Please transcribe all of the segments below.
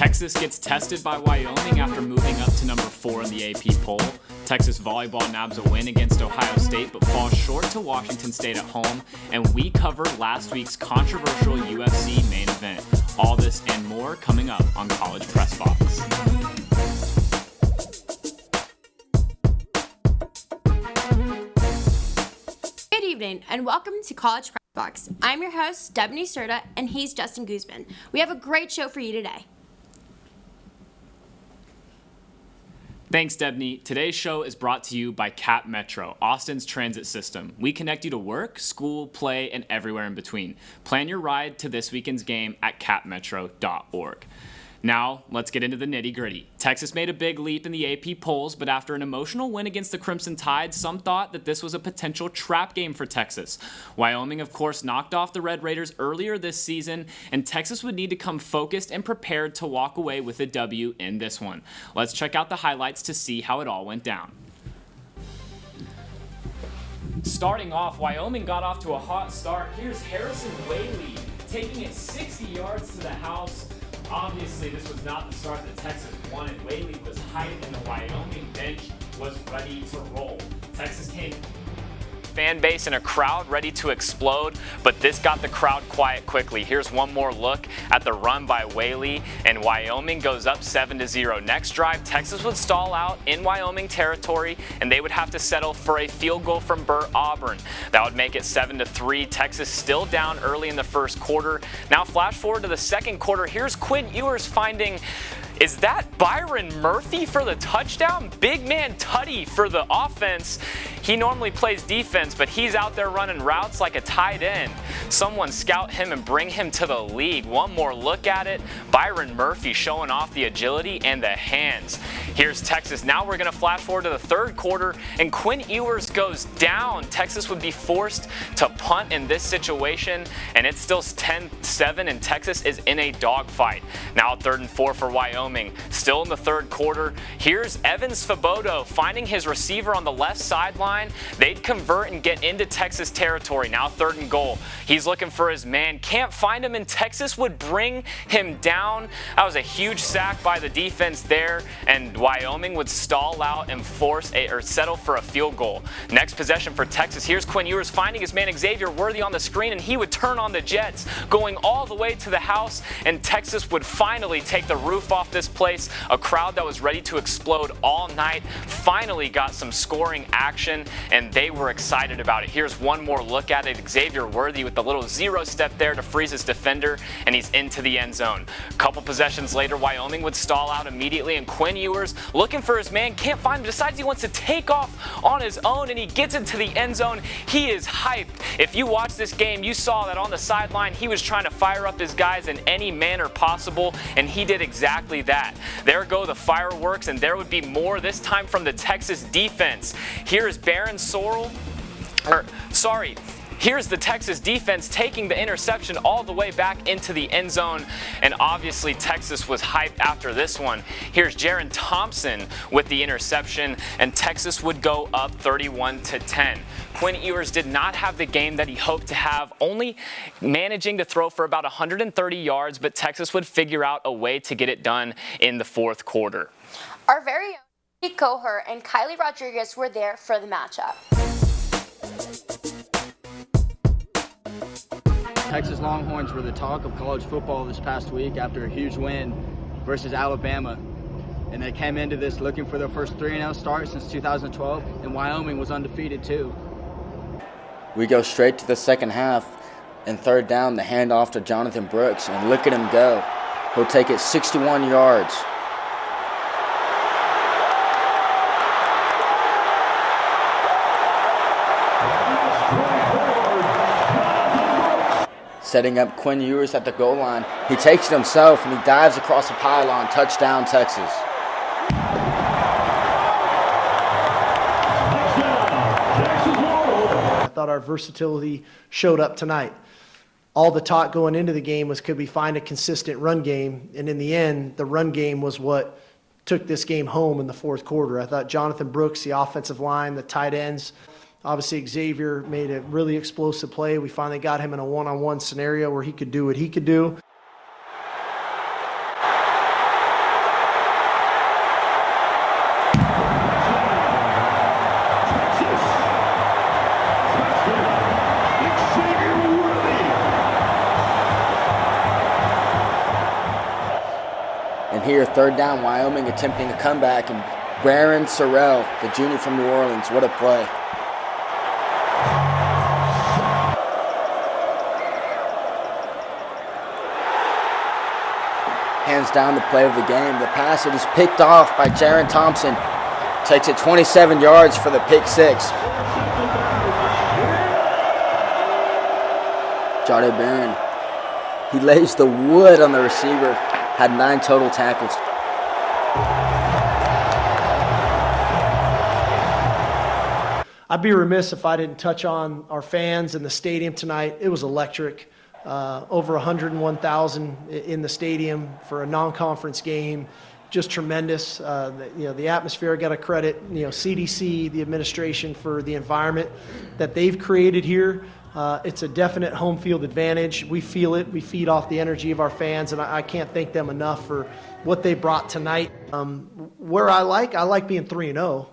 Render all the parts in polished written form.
Texas gets tested by Wyoming after moving up to number 4 in the AP poll. Texas volleyball nabs a win against Ohio State but falls short to Washington State at home. And we covered last week's controversial UFC main event. All this and more coming up on College Pressbox. Good evening and welcome to College Pressbox. I'm your host, Debanny Cerda, and he's Justin Goosman. We have a great show for you today. Thanks, Debney. Today's show is brought to you by Cap Metro, Austin's transit system. We connect you to work, school, play, and everywhere in between. Plan your ride to this weekend's game at capmetro.org. Now, let's get into the nitty-gritty. Texas made a big leap in the AP polls, but after an emotional win against the Crimson Tide, some thought that this was a potential trap game for Texas. Wyoming, of course, knocked off the Red Raiders earlier this season, and Texas would need to come focused and prepared to walk away with a W in this one. Let's check out the highlights to see how it all went down. Starting off, Wyoming got off to a hot start. Here's Harrison Whaley taking it 60 yards to the house. Obviously, this was not the start that Texas wanted. Whaley was hyped and the Wyoming bench was ready to roll. Texas came fan base and a crowd ready to explode, but this got the crowd quiet quickly. Here's one more look at the run by Whaley, and Wyoming goes up 7-0. Next drive, Texas would stall out in Wyoming territory, and they would have to settle for a field goal from Burt Auburn. That would make it 7-3. Texas still down early in the first quarter. Now flash forward to the second quarter. Here's Quinn Ewers finding, is that Byron Murphy for the touchdown? Big man Tutty for the offense. He normally plays defense, but he's out there running routes like a tight end. Someone scout him and bring him to the league. One more look at it. Byron Murphy showing off the agility and the hands. Here's Texas. Now we're going to flash forward to the third quarter, and Quinn Ewers goes down. Texas would be forced to punt in this situation, and it's still 10-7, and Texas is in a dogfight. Now 3rd and 4 for Wyoming. Still in the third quarter. Here's Evans Fabodo finding his receiver on the left sideline. They'd convert and get into Texas territory. Now 3rd and goal. He's looking for his man. Can't find him, and Texas would bring him down. That was a huge sack by the defense there, and Wyoming would stall out and settle for a field goal. Next possession for Texas. Here's Quinn Ewers finding his man Xavier Worthy on the screen, and he would turn on the Jets, going all the way to the house, and Texas would finally take the roof off this place. A crowd that was ready to explode all night finally got some scoring action, and they were excited about it. Here's one more look at it. Xavier Worthy with the little zero step there to freeze his defender, and he's into the end zone. A couple possessions later, Wyoming would stall out immediately, and Quinn Ewers looking for his man, can't find him, decides he wants to take off on his own, and he gets into the end zone. He is hyped. If you watched this game, you saw that on the sideline he was trying to fire up his guys in any manner possible, and he did exactly that. There go the fireworks, and there would be more, this time from the Texas defense. Here's Here's the Texas defense taking the interception all the way back into the end zone, and obviously Texas was hyped after this one. Here's Jaron Thompson with the interception, and Texas would go up 31-10. Quinn Ewers did not have the game that he hoped to have, only managing to throw for about 130 yards, but Texas would figure out a way to get it done in the fourth quarter. Our very own Ikey Kohler and Kylie Rodriguez were there for the matchup. Texas Longhorns were the talk of college football this past week after a huge win versus Alabama. And they came into this looking for their first 3-0 start since 2012, and Wyoming was undefeated too. We go straight to the second half, and 3rd down, the handoff to Jonathan Brooks, and look at him go. He'll take it 61 yards. Setting up Quinn Ewers at the goal line. He takes it himself, and he dives across the pylon. Touchdown, Texas. I thought our versatility showed up tonight. All the talk going into the game was, could we find a consistent run game? And in the end, the run game was what took this game home in the fourth quarter. I thought Jonathan Brooks, the offensive line, the tight ends, obviously Xavier made a really explosive play. We finally got him in a one-on-one scenario where he could do what he could do. And here, third down, Wyoming attempting a comeback, and Baron Sorrell, the junior from New Orleans, what a play. Hands down the play of the game. The pass, it is picked off by Jaron Thompson. Takes it 27 yards for the pick six. Jahdae Barron, he lays the wood on the receiver. Had 9 total tackles. I'd be remiss if I didn't touch on our fans in the stadium tonight. It was electric. Over 101,000 in the stadium for a non-conference game. Just tremendous. The atmosphere, I got to credit, CDC, the administration, for the environment that they've created here. It's a definite home field advantage. We feel it. We feed off the energy of our fans, and I can't thank them enough for what they brought tonight. Where I like being 3-0.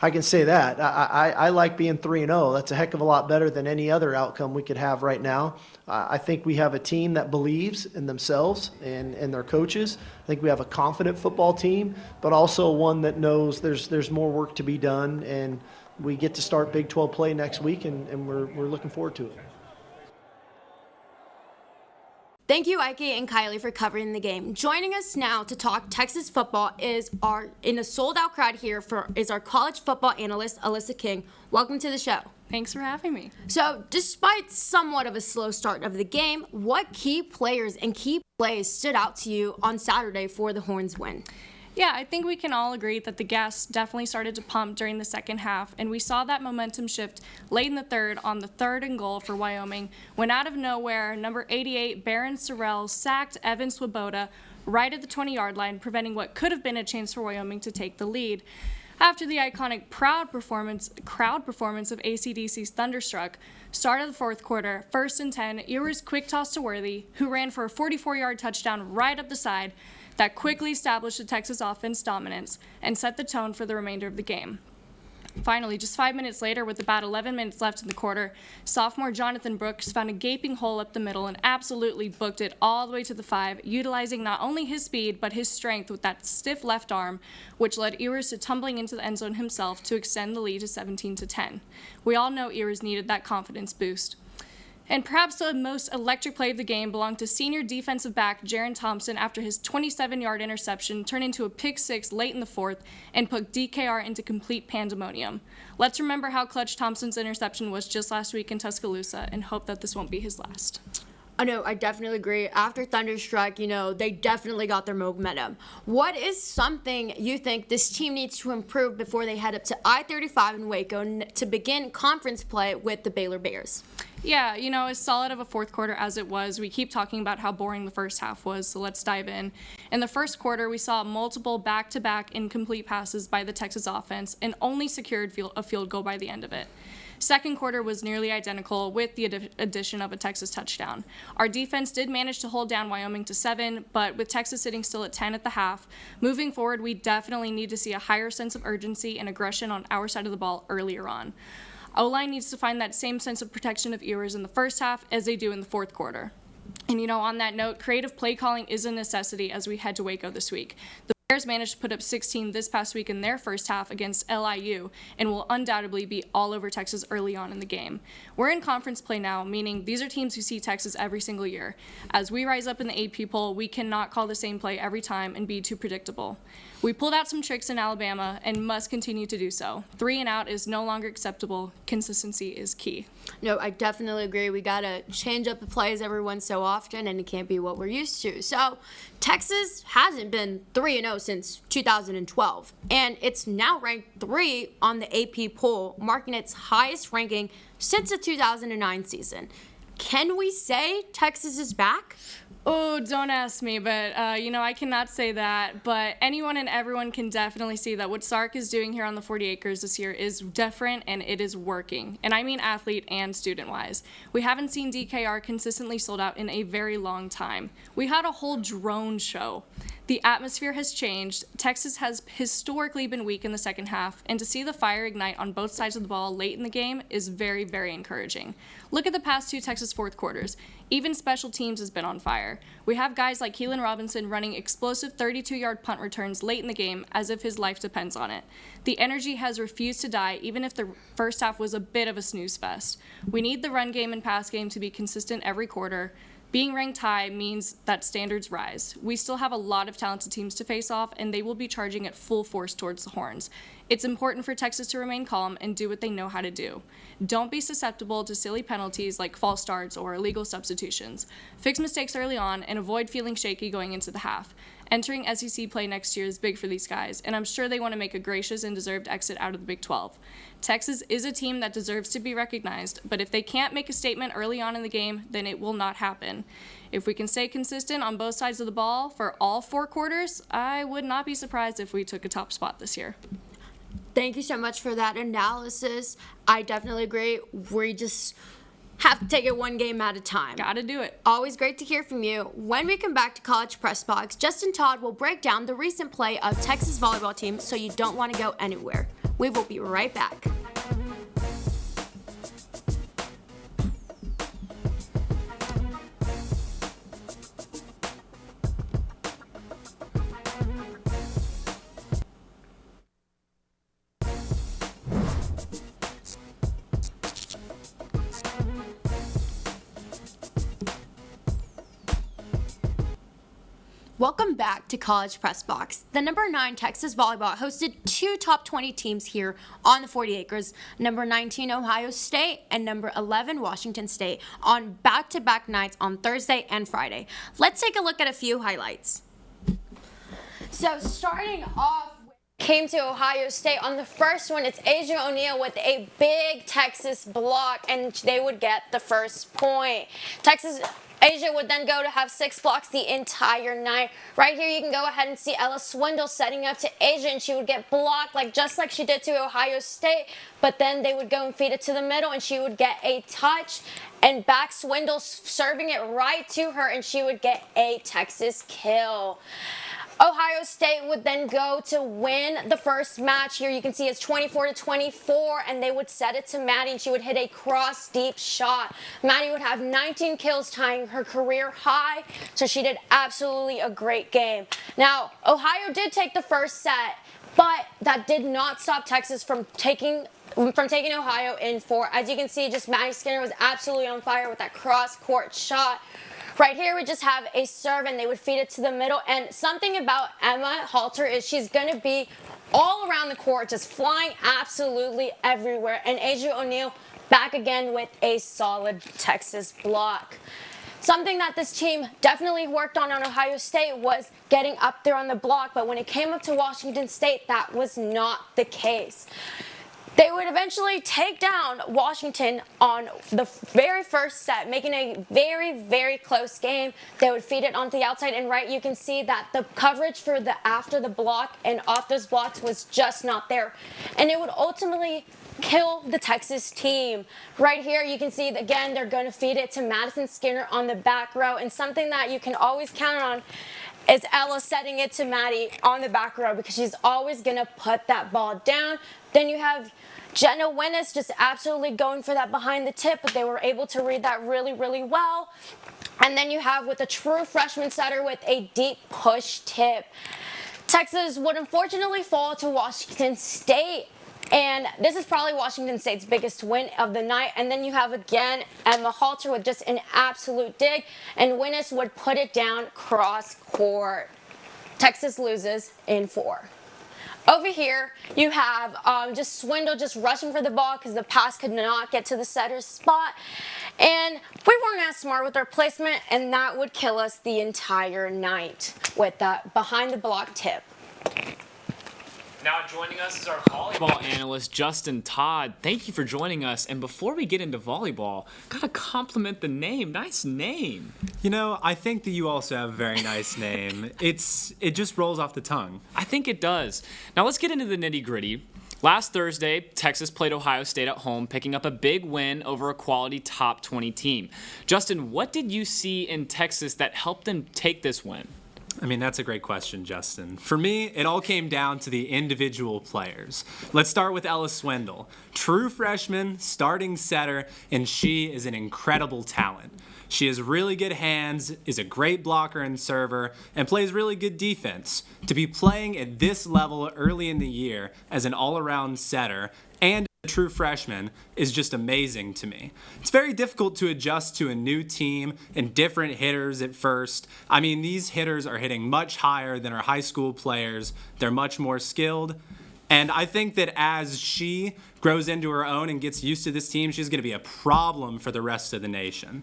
I can say that. I like being 3-0. That's a heck of a lot better than any other outcome we could have right now. I think we have a team that believes in themselves and their coaches. I think we have a confident football team, but also one that knows there's more work to be done, and we get to start Big 12 play next week, and we're looking forward to it. Thank you, Ikey and Kylie, for covering the game. Joining us now to talk Texas football in a sold-out crowd here is our college football analyst, Alyssa King. Welcome to the show. Thanks for having me. So, despite somewhat of a slow start of the game, what key players and key plays stood out to you on Saturday for the Horns win? Yeah, I think we can all agree that the gas definitely started to pump during the second half, and we saw that momentum shift late in the third on the 3rd and goal for Wyoming, when out of nowhere, number 88, Baron Sorrell, sacked Evan Swoboda right at the 20-yard line, preventing what could have been a chance for Wyoming to take the lead. After the iconic crowd performance of AC/DC's Thunderstruck started the fourth quarter, 1st and 10, Ewers quick toss to Worthy, who ran for a 44-yard touchdown right up the side that quickly established the Texas offense dominance and set the tone for the remainder of the game. Finally, just 5 minutes later, with about 11 minutes left in the quarter, sophomore Jonathan Brooks found a gaping hole up the middle and absolutely booked it all the way to the 5, utilizing not only his speed but his strength with that stiff left arm, which led Ewers to tumbling into the end zone himself to extend the lead to 17-10. We all know Ewers needed that confidence boost. And perhaps the most electric play of the game belonged to senior defensive back Jaron Thompson after his 27-yard interception turned into a pick six late in the fourth and put DKR into complete pandemonium. Let's remember how clutch Thompson's interception was just last week in Tuscaloosa and hope that this won't be his last. I know, I definitely agree. After Thunderstruck, they definitely got their momentum. What is something you think this team needs to improve before they head up to I-35 in Waco to begin conference play with the Baylor Bears? Yeah, as solid of a fourth quarter as it was, we keep talking about how boring the first half was, so let's dive in. In the first quarter, we saw multiple back-to-back incomplete passes by the Texas offense and only secured a field goal by the end of it. Second quarter was nearly identical with the addition of a Texas touchdown. Our defense did manage to hold down Wyoming to 7, but with Texas sitting still at 10 at the half, moving forward, we definitely need to see a higher sense of urgency and aggression on our side of the ball earlier on. O-line needs to find that same sense of protection of Ewers in the first half as they do in the fourth quarter. And on that note, creative play calling is a necessity as we head to Waco this week. The Bears managed to put up 16 this past week in their first half against LIU and will undoubtedly be all over Texas early on in the game. We're in conference play now, meaning these are teams who see Texas every single year. As we rise up in the AP poll, we cannot call the same play every time and be too predictable. We pulled out some tricks in Alabama and must continue to do so. 3 and out is no longer acceptable. Consistency is key. No, I definitely agree. We got to change up the plays every once so often, and it can't be what we're used to. So Texas hasn't been 3-0 since 2012, and it's now ranked 3 on the AP poll, marking its highest ranking since the 2009 season. Can we say Texas is back? Oh, don't ask me, but, I cannot say that. But anyone and everyone can definitely see that what Sark is doing here on the 40 acres this year is different, and it is working. And I mean athlete and student-wise. We haven't seen DKR consistently sold out in a very long time. We had a whole drone show. The atmosphere has changed. Texas has historically been weak in the second half, and to see the fire ignite on both sides of the ball late in the game is very, very encouraging. Look at the past two Texas fourth quarters. Even special teams has been on fire. We have guys like Keelan Robinson running explosive 32-yard punt returns late in the game as if his life depends on it. The energy has refused to die, even if the first half was a bit of a snooze fest. We need the run game and pass game to be consistent every quarter. Being ranked high means that standards rise. We still have a lot of talented teams to face off, and they will be charging at full force towards the Horns. It's important for Texas to remain calm and do what they know how to do. Don't be susceptible to silly penalties like false starts or illegal substitutions. Fix mistakes early on and avoid feeling shaky going into the half. Entering SEC play next year is big for these guys, and I'm sure they want to make a gracious and deserved exit out of the Big 12. Texas is a team that deserves to be recognized, but if they can't make a statement early on in the game, then it will not happen. If we can stay consistent on both sides of the ball for all 4 quarters, I would not be surprised if we took a top spot this year. Thank you so much for that analysis. I definitely agree. We just have to take it one game at a time. Gotta do it. Always great to hear from you. When we come back to College Pressbox, Justin Todd will break down the recent play of Texas volleyball team, so you don't want to go anywhere. We will be right back. Welcome back to College Pressbox. The number 9 Texas volleyball hosted 2 top 20 teams here on the 40 acres, number 19 Ohio State and number 11 Washington State, on back-to-back nights on Thursday and Friday. Let's take a look at a few highlights. So starting off, came to Ohio State. On the first one, it's Asia O'Neal with a big Texas block, and they would get the first point. Asia would then go to have 6 blocks the entire night. Right here, you can go ahead and see Ella Swindle setting up to Asia, and she would get blocked just like she did to Ohio State. But then they would go and feed it to the middle, and she would get a touch. And back Swindle serving it right to her, and she would get a Texas kill. Ohio State would then go to win the first match. Here you can see it's 24-24, and they would set it to Maddie, and she would hit a cross deep shot. Maddie would have 19 kills, tying her career high, so she did absolutely a great game. Now, Ohio did take the first set, but that did not stop Texas from taking Ohio in 4. As you can see, just Maddie Skinner was absolutely on fire with that cross-court shot. Right here, we just have a serve, and they would feed it to the middle. And something about Emma Halter is she's going to be all around the court, just flying absolutely everywhere. And Asia O'Neal back again with a solid Texas block. Something that this team definitely worked on Ohio State was getting up there on the block, but when it came up to Washington State, that was not the case. They would eventually take down Washington on the very first set, making a very, very close game. They would feed it onto the outside, and right, you can see that the coverage for the after the block and off those blocks was just not there. And it would ultimately kill the Texas team. Right here, you can see, again, they're going to feed it to Madison Skinner on the back row, and something that you can always count on is Ella setting it to Maddie on the back row, because she's always going to put that ball down. Then you have Jenna Winnis just absolutely going for that behind the tip, but they were able to read that really, really well. And then you have with a true freshman setter with a deep push tip. Texas would unfortunately fall to Washington State, and this is probably Washington State's biggest win of the night. And then you have again Emma Halter with just an absolute dig, and Winnis would put it down cross court. Texas loses in 4. Over here, you have just Swindle just rushing for the ball because the pass could not get to the setter's spot. And we weren't as smart with our placement, and that would kill us the entire night with that behind the block tip. Now joining us is our volleyball analyst, Justin Todd. Thank you for joining us. And before we get into volleyball, gotta compliment the name. Nice name. You know, I think that you also have a very nice name. It just rolls off the tongue. I think it does. Now let's get into the nitty-gritty. Last Thursday, Texas played Ohio State at home, picking up a big win over a quality top 20 team. Justin, what did you see in Texas that helped them take this win? I mean, that's a great question, Justin. For me, it all came down to the individual players. Let's start with Ella Swindle. True freshman, starting setter, and she is an incredible talent. She has really good hands, is a great blocker and server, and plays really good defense. To be playing at this level early in the year as an all-around setter and a true freshman is just amazing to me. It's very difficult to adjust to a new team and different hitters at first. I mean, these hitters are hitting much higher than our high school players. They're much more skilled. And I think that as she grows into her own and gets used to this team, she's going to be a problem for the rest of the nation.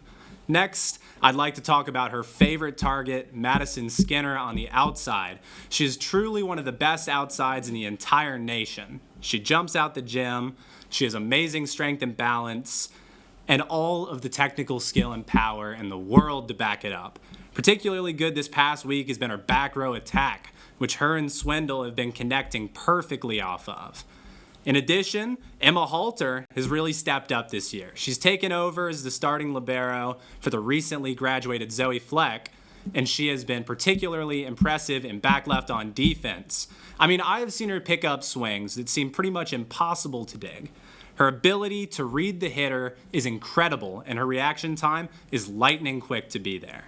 Next, I'd like to talk about her favorite target, Madison Skinner, on the outside. She is truly one of the best outsides in the entire nation. She jumps out the gym, she has amazing strength and balance, and all of the technical skill and power in the world to back it up. Particularly good this past week has been her back row attack, which her and Swindle have been connecting perfectly off of. In addition, Emma Halter has really stepped up this year. She's taken over as the starting libero for the recently graduated Zoe Fleck, and she has been particularly impressive in back left on defense. I mean, I have seen her pick up swings that seem pretty much impossible to dig. Her ability to read the hitter is incredible, and her reaction time is lightning quick to be there.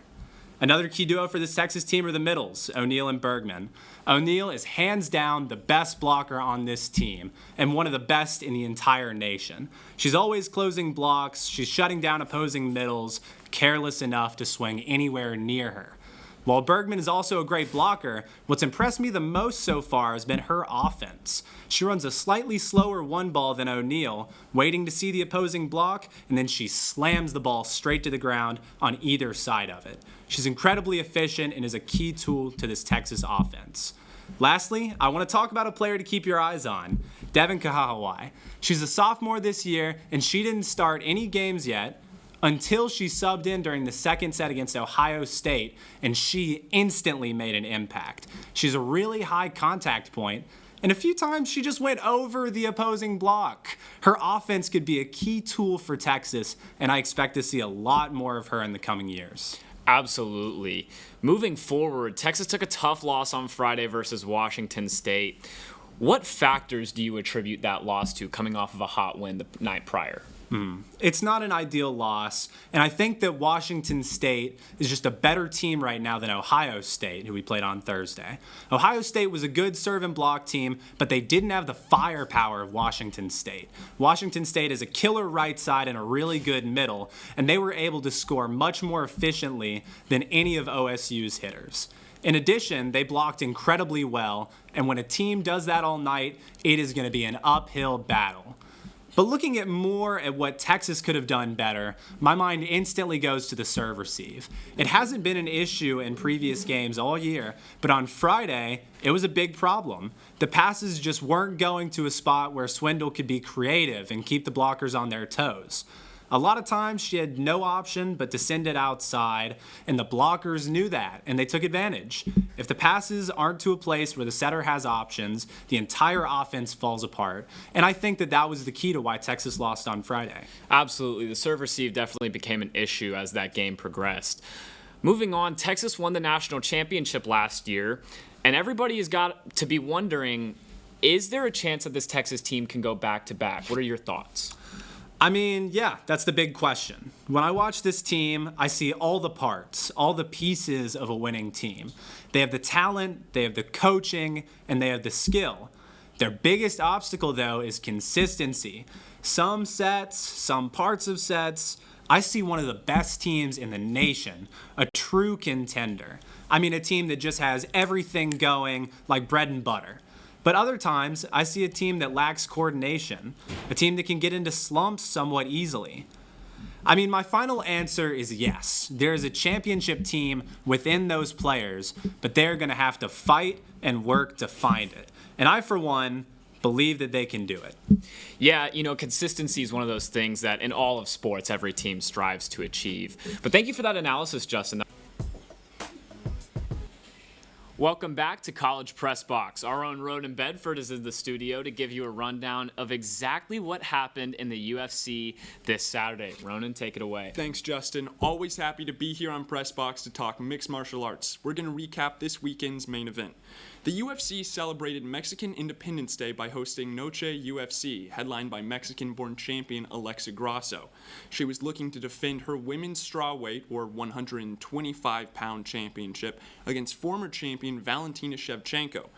Another key duo for this Texas team are the middles, O'Neal and Bergman. O'Neal is hands down the best blocker on this team and one of the best in the entire nation. She's always closing blocks, she's shutting down opposing middles, careless enough to swing anywhere near her. While Bergman is also a great blocker, what's impressed me the most so far has been her offense. She runs a slightly slower one ball than O'Neal, waiting to see the opposing block, and then she slams the ball straight to the ground on either side of it. She's incredibly efficient and is a key tool to this Texas offense. Lastly, I want to talk about a player to keep your eyes on, Devin Kahahawai. She's a sophomore this year, and she didn't start any games yet, until she subbed in during the second set against Ohio State, and she instantly made an impact. She's a really high contact point, and a few times she just went over the opposing block. Her offense could be a key tool for Texas, and I expect to see a lot more of her in the coming years. Absolutely. Moving forward, Texas took a tough loss on Friday versus Washington State. What factors do you attribute that loss to, coming off of a hot win the night prior? It's not an ideal loss, and I think that Washington State is just a better team right now than Ohio State, who we played on Thursday. Ohio State was a good serve and block team, but they didn't have the firepower of Washington State. Washington State is a killer right side and a really good middle, and they were able to score much more efficiently than any of OSU's hitters. In addition, they blocked incredibly well, and when a team does that all night, it is going to be an uphill battle. But looking at more at what Texas could have done better, my mind instantly goes to the serve receive. It hasn't been an issue in previous games all year, but on Friday, it was a big problem. The passes just weren't going to a spot where Swindle could be creative and keep the blockers on their toes. A lot of times she had no option but to send it outside, and the blockers knew that, and they took advantage. If the passes aren't to a place where the setter has options, the entire offense falls apart, and I think that was the key to why Texas lost on Friday. Absolutely. The serve receive definitely became an issue as that game progressed. Moving on, Texas won the national championship last year, and everybody has got to be wondering, is there a chance that this Texas team can go back-to-back? What are your thoughts? I mean, yeah, that's the big question. When I watch this team, I see all the parts, all the pieces of a winning team. They have the talent, they have the coaching, and they have the skill. Their biggest obstacle, though, is consistency. Some sets, some parts of sets. I see one of the best teams in the nation, a true contender. I mean, a team that just has everything going like bread and butter. But other times, I see a team that lacks coordination, a team that can get into slumps somewhat easily. I mean, my final answer is yes. There is a championship team within those players, but they're going to have to fight and work to find it. And I, for one, believe that they can do it. Yeah, consistency is one of those things that in all of sports, every team strives to achieve. But thank you for that analysis, Justin. Welcome back to College Pressbox. Our own Ronan Benford is in the studio to give you a rundown of exactly what happened in the UFC this Saturday. Ronan, take it away. Thanks, Justin. Always happy to be here on Pressbox to talk mixed martial arts. We're going to recap this weekend's main event. The UFC celebrated Mexican Independence Day by hosting Noche UFC, headlined by Mexican-born champion Alexa Grasso. She was looking to defend her women's strawweight, or 125-pound championship, against former champion Valentina Shevchenko.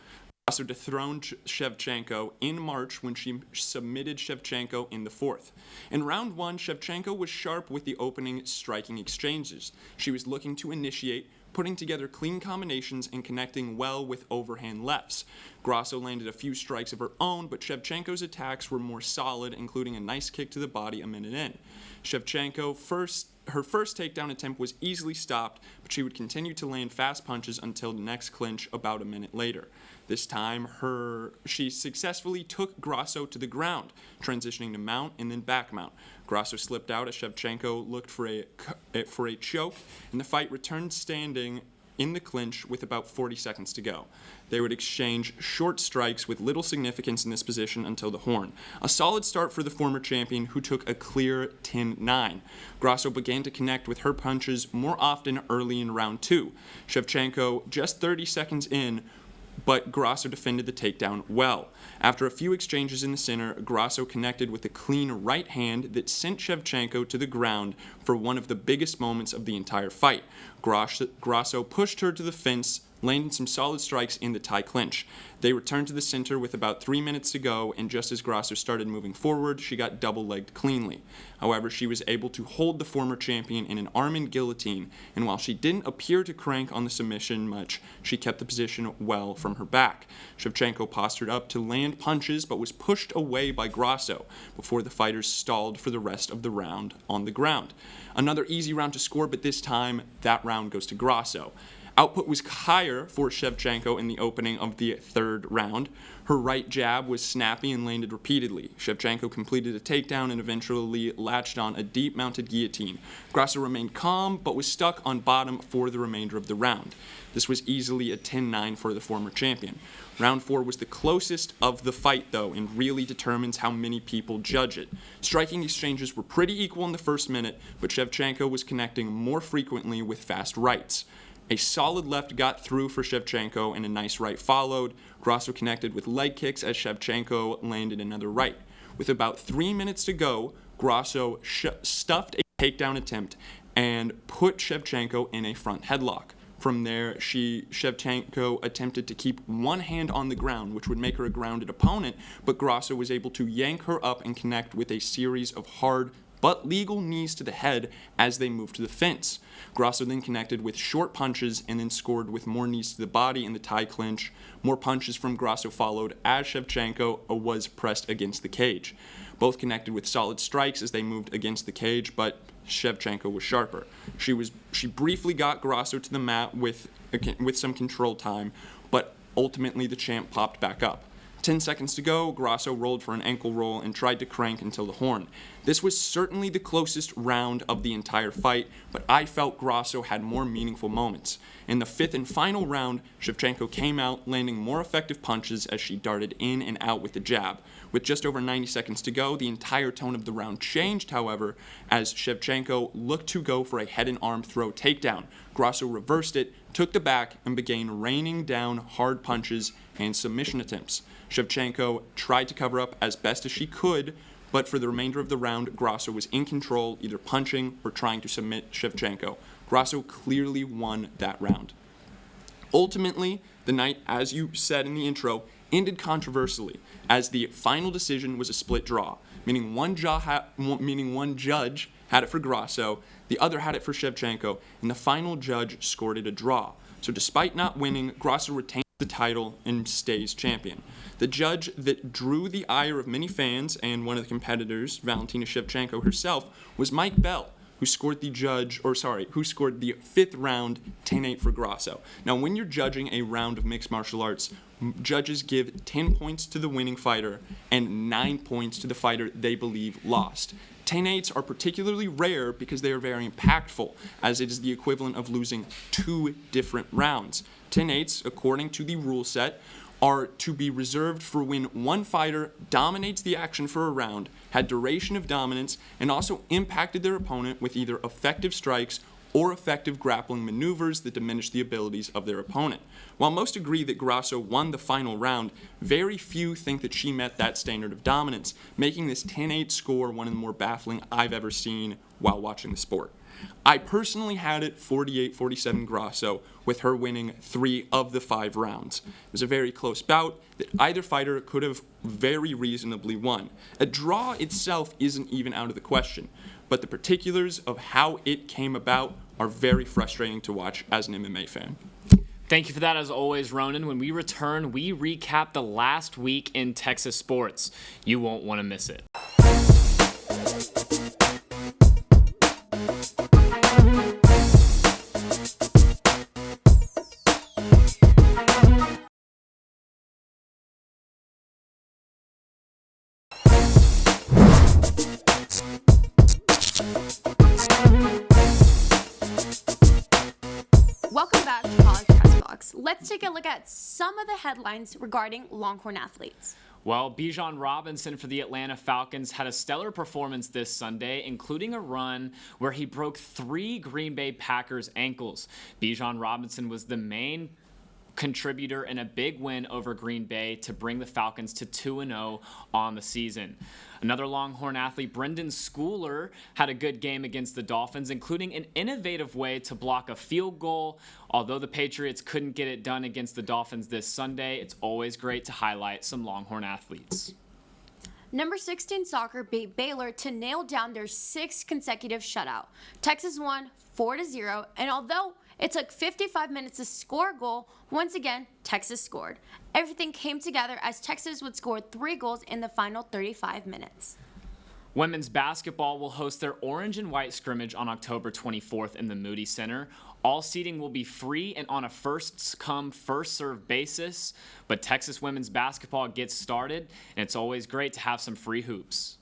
Grasso dethroned Shevchenko in March when she submitted Shevchenko in the fourth. In round one, Shevchenko was sharp with the opening striking exchanges. She was looking to initiate, putting together clean combinations and connecting well with overhand lefts. Grasso landed a few strikes of her own, but Shevchenko's attacks were more solid, including a nice kick to the body a minute in. Shevchenko her first takedown attempt was easily stopped, but she would continue to land fast punches until the next clinch about a minute later. This time, she successfully took Grasso to the ground, transitioning to mount and then back mount. Grasso slipped out as Shevchenko looked for a choke, and the fight returned standing in the clinch with about 40 seconds to go. They would exchange short strikes with little significance in this position until the horn. A solid start for the former champion, who took a clear 10-9. Grasso began to connect with her punches more often early in round two. Shevchenko, just 30 seconds in, but Grasso defended the takedown well. After a few exchanges in the center, Grasso connected with a clean right hand that sent Shevchenko to the ground for one of the biggest moments of the entire fight. Grasso pushed her to the fence, landing some solid strikes in the tie clinch. They returned to the center with about 3 minutes to go, and just as Grasso started moving forward, she got double-legged cleanly. However, she was able to hold the former champion in an arm-in guillotine, and while she didn't appear to crank on the submission much, she kept the position well from her back. Shevchenko postured up to land punches, but was pushed away by Grasso before the fighters stalled for the rest of the round on the ground. Another easy round to score, but this time, that round goes to Grasso. Output was higher for Shevchenko in the opening of the third round. Her right jab was snappy and landed repeatedly. Shevchenko completed a takedown and eventually latched on a deep-mounted guillotine. Grasso remained calm, but was stuck on bottom for the remainder of the round. This was easily a 10-9 for the former champion. Round 4 was the closest of the fight, though, and really determines how many people judge it. Striking exchanges were pretty equal in the first minute, but Shevchenko was connecting more frequently with fast rights. A solid left got through for Shevchenko, and a nice right followed. Grasso connected with leg kicks as Shevchenko landed another right. With about 3 minutes to go, Grasso stuffed a takedown attempt and put Shevchenko in a front headlock. From there, Shevchenko attempted to keep one hand on the ground, which would make her a grounded opponent, but Grasso was able to yank her up and connect with a series of hard but legal knees to the head as they moved to the fence. Grasso then connected with short punches and then scored with more knees to the body in the tie clinch. More punches from Grasso followed as Shevchenko was pressed against the cage. Both connected with solid strikes as they moved against the cage, but Shevchenko was sharper. She briefly got Grasso to the mat with some control time, but ultimately the champ popped back up. 10 seconds to go, Grasso rolled for an ankle roll and tried to crank until the horn. This was certainly the closest round of the entire fight, but I felt Grasso had more meaningful moments. In the fifth and final round, Shevchenko came out, landing more effective punches as she darted in and out with the jab. With just over 90 seconds to go, the entire tone of the round changed, however, as Shevchenko looked to go for a head and arm throw takedown. Grasso reversed it, took the back, and began raining down hard punches and submission attempts. Shevchenko tried to cover up as best as she could, but for the remainder of the round, Grasso was in control, either punching or trying to submit Shevchenko. Grasso clearly won that round. Ultimately, the night, as you said in the intro, ended controversially, as the final decision was a split draw, meaning one judge had it for Grasso, the other had it for Shevchenko, and the final judge scored it a draw. So despite not winning, Grasso retained the title and stays champion. The judge that drew the ire of many fans and one of the competitors, Valentina Shevchenko herself, was Mike Bell, who scored the fifth round 10-8 for Grasso. Now, when you're judging a round of mixed martial arts, judges give 10 points to the winning fighter and 9 points to the fighter they believe lost. 10-8s are particularly rare because they are very impactful, as it is the equivalent of losing 2 different rounds. 10-8s, according to the rule set, are to be reserved for when one fighter dominates the action for a round, had duration of dominance, and also impacted their opponent with either effective strikes or effective grappling maneuvers that diminish the abilities of their opponent. While most agree that Grasso won the final round, very few think that she met that standard of dominance, making this 10-8 score one of the more baffling I've ever seen while watching the sport. I personally had it 48-47 Grasso, with her winning 3 of the 5 rounds. It was a very close bout that either fighter could have very reasonably won. A draw itself isn't even out of the question, but the particulars of how it came about are very frustrating to watch as an MMA fan. Thank you for that, as always, Ronan. When we return, we recap the last week in Texas sports. You won't want to miss it. Welcome back to College Pressbox. Let's take a look at some of the headlines regarding Longhorn athletes. Well, Bijan Robinson for the Atlanta Falcons had a stellar performance this Sunday, including a run where he broke 3 Green Bay Packers ankles. Bijan Robinson was the main contributor in a big win over Green Bay to bring the Falcons to 2-0 on the season. Another Longhorn athlete, Brendan Schooler, had a good game against the Dolphins, including an innovative way to block a field goal. Although the Patriots couldn't get it done against the Dolphins this Sunday, it's always great to highlight some Longhorn athletes. Number 16 soccer beat Baylor to nail down their 6th consecutive shutout. Texas won 4-0, and although it took 55 minutes to score a goal, once again, Texas scored. Everything came together as Texas would score 3 goals in the final 35 minutes. Women's basketball will host their orange and white scrimmage on October 24th in the Moody Center. All seating will be free and on a first-come, first-served basis, but Texas women's basketball gets started, and it's always great to have some free hoops.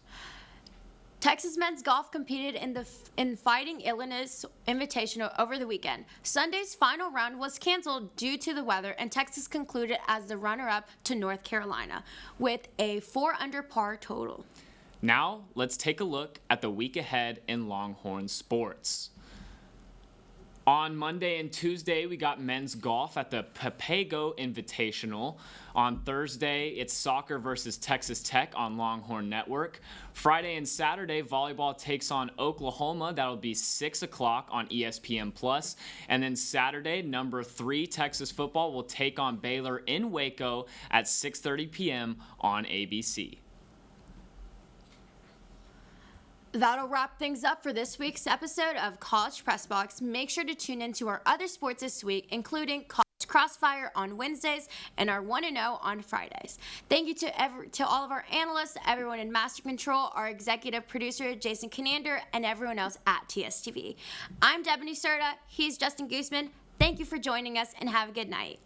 Texas men's golf competed in Fighting Illinois Invitational over the weekend. Sunday's final round was canceled due to the weather, and Texas concluded as the runner-up to North Carolina with a 4-under par total. Now, let's take a look at the week ahead in Longhorn sports. On Monday and Tuesday, we got men's golf at the Papago Invitational. On Thursday, it's soccer versus Texas Tech on Longhorn Network. Friday and Saturday, volleyball takes on Oklahoma. That'll be 6 o'clock on ESPN+. And then Saturday, number 3 Texas football will take on Baylor in Waco at 6:30 p.m. on ABC. That'll wrap things up for this week's episode of College Pressbox. Make sure to tune in to our other sports this week, including College Crossfire on Wednesdays and our 1-0 on Fridays. Thank you to all of our analysts, everyone in Master Control, our executive producer, Jason Conander, and everyone else at TSTV. I'm Debanny Cerda. He's Justin Goosman. Thank you for joining us, and have a good night.